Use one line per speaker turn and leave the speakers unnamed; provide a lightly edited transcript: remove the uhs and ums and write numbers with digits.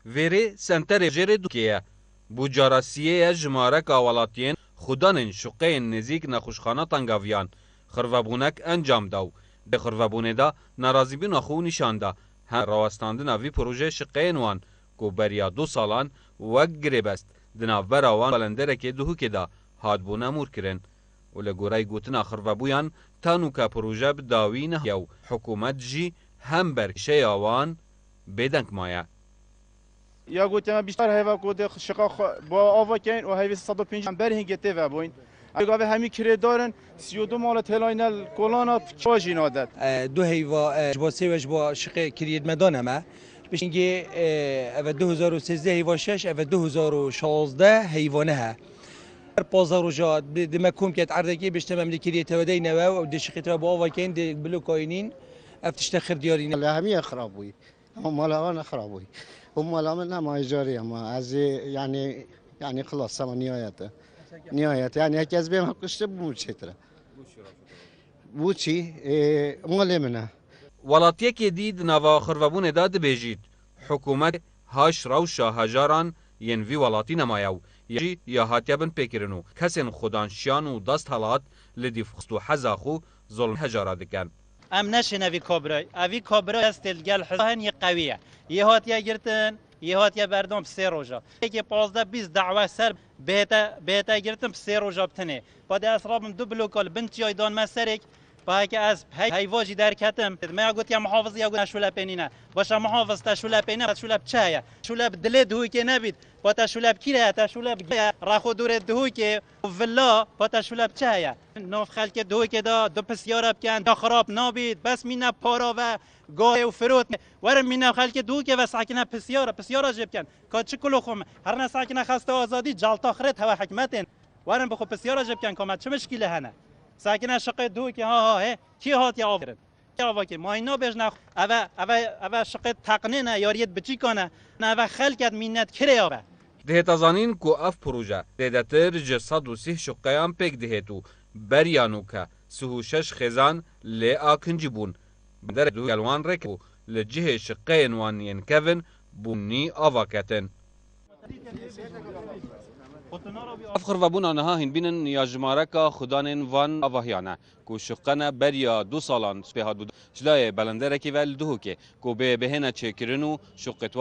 Veri senter jere Dukiye. Bu carasiye jmarek awalatiyen xudanên şuqeyên nêzik nexweşxanatan gaviyan. Xirvebunek encam da û di xirvebûnê de nerazîbûna xwe nîşan da. Hem rawestandina vî proje şiqeyên wan ku beriya 2 salan wek girêbest di navbera wan balenderekê Duhokê de hatbûne mûrkirin. û li goreyê gotina xirvebûyan tenûka proje bi dawî nehiye û hikûmet jî hem berkêşeya wan bêdeng maye.
یا گوتیم بیشتر هوا کود شقاق با آوا کن و هیوی 105 برهنگ تیوه بوین. اگه همی کردارن 32 مال تلاینل کلانا چاجی نادد.
دو هیوا جباسی و جبا شق کرید مدانه ما. بشینگی اول 2013 هیوا 6 اول 2016 هیوانه ها. پازار و جاد دمکم که عردگی بیشتر مملکت کریت و دینه و دشقیت و با آوا کن د بلوکاینین افتش تخر دیارین.
لا همی خرابوی. هم مالان خرابوی. هم مالام نه ایجاری اما از یعنی خلاص سما نهایت yani herkes benim hakkışta bu çetre. Bu çi malemine.
Welatiyekê dî di nava xirvebûnê de dibêjît hikûmet haş rewşa hejaran yên vî welatî nemaye û jî ya hatiye bin pêkirin û kesên xudanşiyan û dest helat li dîvxist û heza xwe zolm hejara dikin.
ام نشین اوی کابرای است گل حسن یه قویه یه هاتیه گرتن یه هاتیه بردم 3 روزا یکی 15-20 دعوه سر بهتا گرتم 3 روزا بتنه بعد اسرابم 2 بلوکال بنت یایدان مسرک با که از هیواجی در کتم ما گفت یا محافظ یا شوله پنینه باشه محافظ تا شوله پنینه شوله چایه شوله دل دوی که نبید با تا شوله کیره تا شوله راخو دور دوی که ولا با تا شوله چایه نوف خلک دوی که دا دو پسیار بکن دا خراب نبید بس مینا پارا و گاه و فروت ورم مینا خلک دوی که و ساکنه پسیارا جب کن که چه کلو خوم هر نه ساکنه خسته آزادی جلتا خرت هوا حکمتن ورم بخو پسیارا جب کن که چه مشکله هنه ساکنه شقه دو که ها کی هات یا آورد یا واکه ماینا بجنا اوا شقه تقنینه یاریت بچی کنه نه و خلکت مینت کره آبه
دهتازانین کو اف پروژه دیدتر ji 130 şuqeyan pêk dihet û beryanûke 36 xêzan lê akincî bûn. Derek du gelwan rek û li cihê şiqeyên wan yên kevin bûnî ava ketin. Ev xirvebûna niha hîn bînin ya jimareka xudanên van avahiyane ku şiqene beriya 2 salan spê hat bû. Ji layê belenderekî ve li Duhokê ku bê bihêne çêkirin û şuqet